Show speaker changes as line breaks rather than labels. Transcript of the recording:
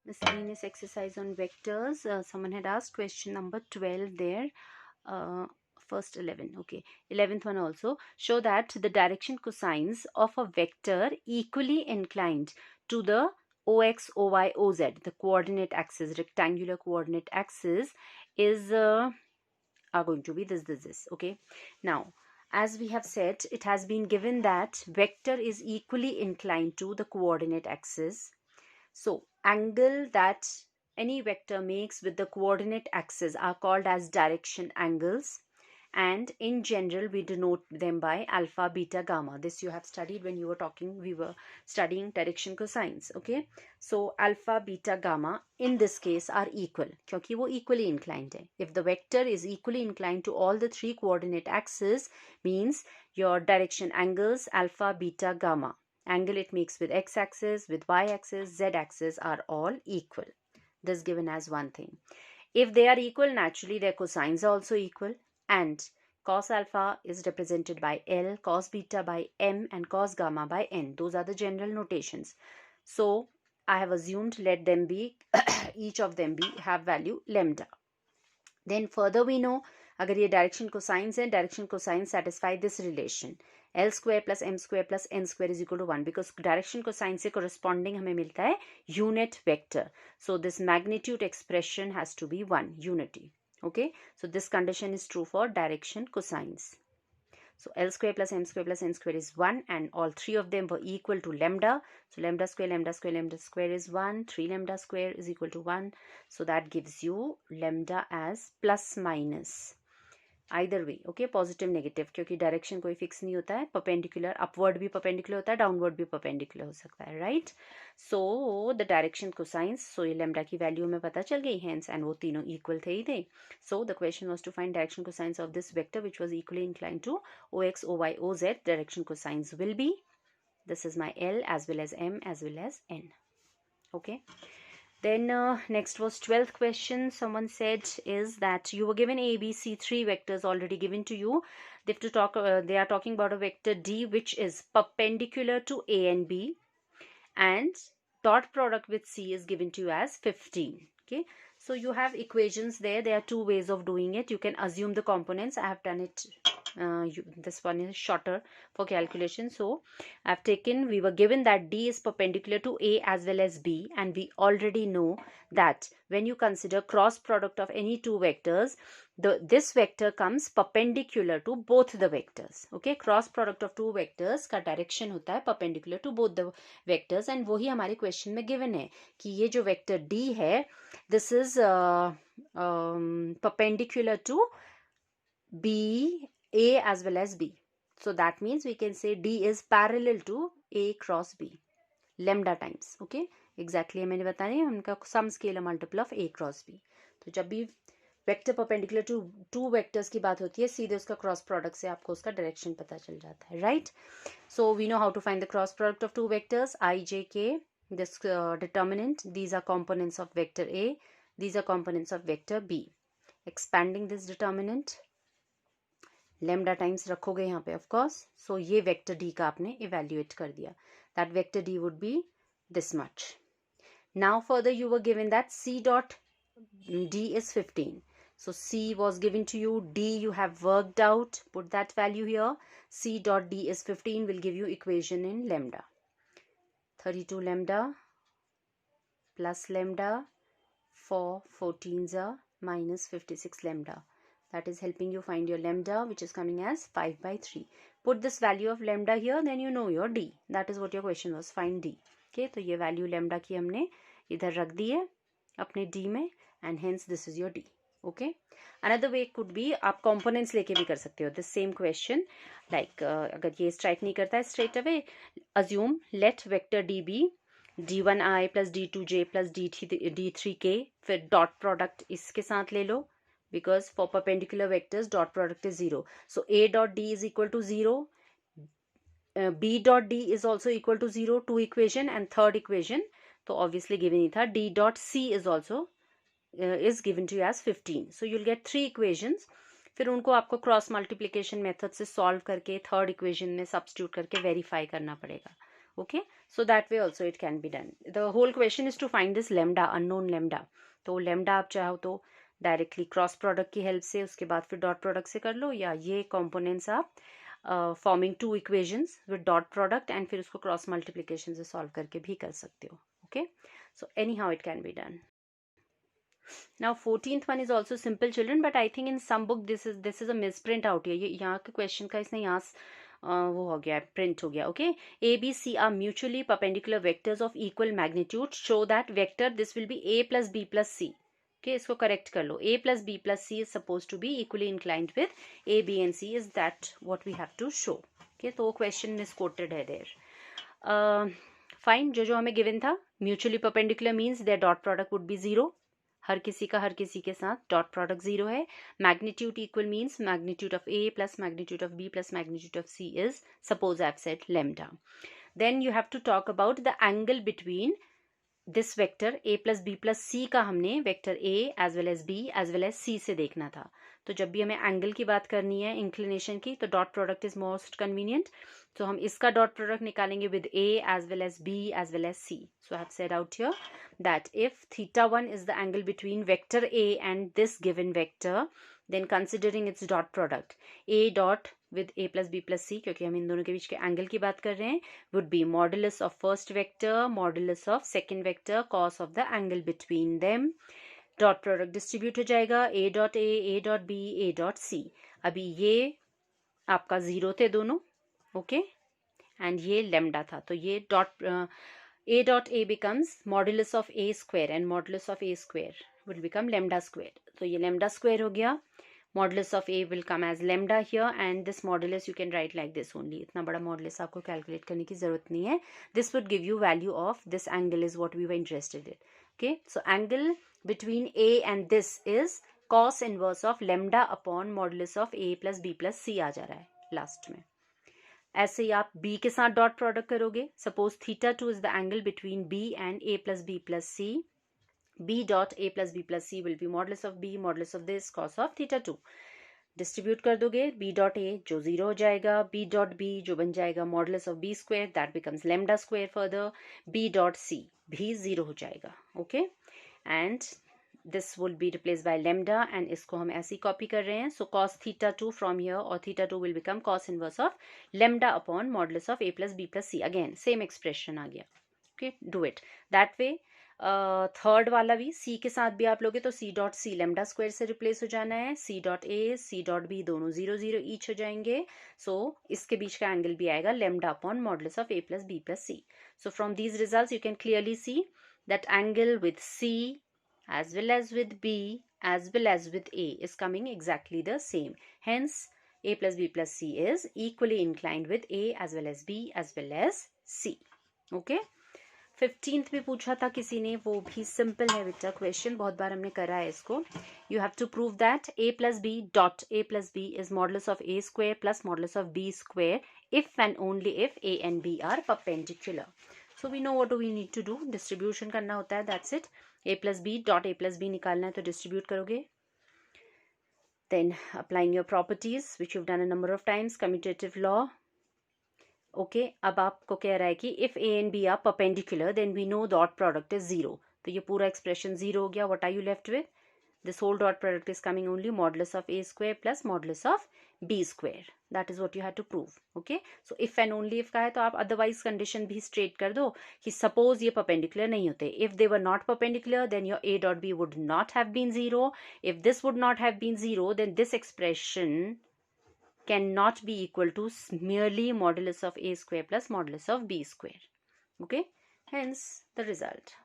Miscellaneous exercise on vectors. Someone had asked question number 12 there. First 11. Okay. 11th one also. Show that the direction cosines of a vector equally inclined to the OX, OY, OZ, the coordinate axis, rectangular coordinate axis, is are going to be this. Okay. Now, as we have said, it has been given that vector is equally inclined to the coordinate axis. So, angle that any vector makes with the coordinate axis are called as direction angles, and in general we denote them by alpha, beta, gamma. This you have studied when we were studying direction cosines. Okay, so alpha, beta, gamma in this case are equal क्योंकि वो equally inclined है. If the vector is equally inclined to all the three coordinate axes, means your direction angles alpha, beta, gamma, angle it makes with x-axis, with y-axis, z-axis are all equal. This given as one thing. If they are equal, naturally their cosines are also equal, and cos alpha is represented by L, cos beta by M, and cos gamma by N. Those are the general notations. So I have assumed let them be each of them have value lambda. Then further we know अगर ये direction cosines है, direction cosines satisfy this relation L square plus M square plus N square is equal to 1, because direction cosine से corresponding हमें मिलता है unit vector. So this magnitude expression has to be 1, unity. Okay, so this condition is true for direction cosines. So L square plus M square plus N square is 1, and all three of them were equal to lambda. So lambda square, lambda square, lambda square is 1. 3 lambda square is equal to 1. So that gives you lambda as plus minus. Either way, okay, positive negative, क्योंकि direction कोई fix नहीं होता है. Perpendicular upward भी perpendicular होता है, downward भी perpendicular हो सकता है, right. So the direction cosines, so ये लैम्डा की वैल्यू हमें पता चल गई, हेंस, एंड वो तीनों इक्वल थे ही थे. So the question was to find direction cosines of this vector which was equally inclined to OX, OY, OZ. Direction cosines will be, this is my L as well as M as well as N. Okay. Then next was 12th question. Someone said is that you were given A, B, C, 3 vectors already given to you. They have to talk. They are talking about a vector D which is perpendicular to A and B, and dot product with C is given to you as 15. Okay, so you have equations there. There are two ways of doing it. You can assume the components. I have done it. This one is shorter for calculation. So I've taken, we were given that D is perpendicular to A as well as B, and we already know that when you consider cross product of any two vectors, this vector comes perpendicular to both the vectors. Okay, cross product of two vectors का direction होता है perpendicular to both the vectors, and वही हमारे question में given है कि ये जो vector D है, this is perpendicular to B, A as well as B. So that means we can say D is parallel to A cross B, lambda times. Okay, exactly मैंने बताया है उनका sum scalar multiple of A cross B. तो जब भी vector perpendicular to two vectors की बात होती है, सीधे उसका क्रॉस प्रोडक्ट से आपको उसका डायरेक्शन पता चल जाता है, right. So we know how to find the cross product of two vectors. I, J, K, this determinant, these are components of vector A, these are components of vector B. Expanding this determinant, lambda times रखोगे यहाँ पे of course. So ये vector D का आपने evaluate कर दिया. That vector D would be this much. Now further you were given that C dot D is 15. So C was given to you, D you have worked out, put that value here. C dot D is 15 will give you equation in lambda. 32 lambda plus lambda for 14s are minus 56 lambda. That is helping you find your lambda, which is coming as 5 by 3. Put this value of lambda here, then you know your D. That is what your question was, find D. Okay, तो ये value lambda की हमने इधर रख दी है अपने D में, and hence this is your D. Okay, another way could be आप components लेके भी कर सकते हो. The same question, like अगर ये strike नहीं करता है straight away, assume let vector D be D1I plus D2J plus D3K, फिर dot product इसके साथ ले लो, because for perpendicular vectors dot product is 0. So A dot D is equal to 0. B dot D is also equal to 0, two equation, and third equation तो obviously given ही था, D dot C is also is given to you as 15. So you'll get three equations. फिर उनको आपको cross multiplication method से solve करके third equation में substitute करके verify करना पड़ेगा. Okay, so that way also it can be done. The whole question is to find this lambda, unknown lambda. तो lambda आप चाहो तो डायरेक्टली क्रॉस प्रोडक्ट की हेल्प से, उसके बाद फिर डॉट प्रोडक्ट से कर लो, या ये कंपोनेंट्स आप forming two equations with dot product and फिर उसको क्रॉस मल्टीप्लिकेशन से सॉल्व करके भी कर सकते हो. Okay, so any how it can be done. Now 14th one is also simple, children, but I think in some book this is a misprint out here. ये यहाँ के question का इसने यहाँ वो हो गया, print हो गया. Okay, A, B, C are mutually perpendicular vectors of equal magnitude. Show that vector this will be A plus B plus C. Okay, इसको correct कर लो. A plus B plus C is supposed to be equally inclined with A, B and C. Is that what we have to show? Okay, तो question misquoted है there. Fine, जो हमें given था, mutually perpendicular means their dot product would be 0. हर किसी का हर किसी के साथ डॉट प्रोडक्ट 0 है. Magnitude equal means magnitude of A plus magnitude of B plus magnitude of C is, suppose I have said lambda. Then you have to talk about the angle between this vector A plus B plus C का हमने vector A as well as B as well as C से देखना था. तो जब भी हमें angle की बात करनी है इंक्लिनेशन की, तो dot product is most convenient. तो हम इसका डॉट प्रोडक्ट निकालेंगे with A as well as B as well as C. So I have said out here that if theta 1 is the angle between vector A and this given vector, then considering its dot product A dot with A plus B plus C, क्योंकि हम इन दोनों के बीच के angle की बात कर रहे हैं, would be modulus of first vector modulus of second vector cos of the angle between them. Dot product distribute हो जाएगा A dot A dot B A dot C. अभी ये आपका 0 थे दोनों. ओके, एंड ये लेमडा था, तो ये dot A dot A becomes modulus of A square and modulus of A square will become lambda square. तो ये lambda square हो गया. Modulus of A will come as lambda here and this modulus you can write like this only. इतना बड़ा modulus आपको calculate करने की ज़रूरत नहीं है. This would give you value of this angle is what we were interested in. Okay, so angle between A and this is cos inverse of lambda upon modulus of A plus B plus C आ जा रहा है last में. ऐसे ही आप B के साथ dot product करोगे. Suppose theta 2 is the angle between B and A plus B plus C. B dot A plus B plus C will be modulus of B modulus of this cos of theta 2. Distribute कर दोगे B dot A जो 0 हो जाएगा, B dot B जो बन जाएगा modulus of B square, that becomes lambda square. Further B dot C भी 0 हो जाएगा. Okay, and this will be replaced by lambda and इसको हम ऐसे ही copy कर रहे हैं. So cos theta 2 from here or theta 2 will become cos inverse of lambda upon modulus of A plus B plus C. Again same expression आ गया. Okay, do it that way. Third वाला भी C के साथ भी आप लोगे तो C dot C lambda square से replace हो जाना है. C dot A C dot B दोनों 0 0 each हो जाएंगे. So इसके बीच का एंगल भी आएगा lambda upon modulus of A plus B plus C. So from these results you can clearly see that angle with C as well as with B as well as with A is coming exactly the same. Hence A plus B plus C is equally inclined with A as well as B as well as C. Okay, 15th भी पूछा था किसी ने, वो भी simple है बेटा question, बहुत बार हमने करा है इसको. You have to prove that A plus B dot A plus B is modulus of A square plus modulus of B square if and only if A and B are perpendicular. So we know what do we need to do. Distribution करना होता है, that's it. A plus B dot A plus B निकालना है तो distribute करोगे. Then applying your properties which you've done a number of times, commutative law. Okay, अब आपको कह रहा है कि if A and B are perpendicular then we know dot product is 0. तो ये पूरा expression 0 हो गया. What are you left with? This whole dot product is coming only modulus of A square plus modulus of B square. That is what you had to prove. Okay, so if and only if का है तो आप otherwise condition भी straight कर दो कि suppose ये perpendicular नहीं होते. If they were not perpendicular then your A dot B would not have been 0. If this would not have been 0 then this expression cannot be equal to merely modulus of A square plus modulus of B square. Okay, hence the result.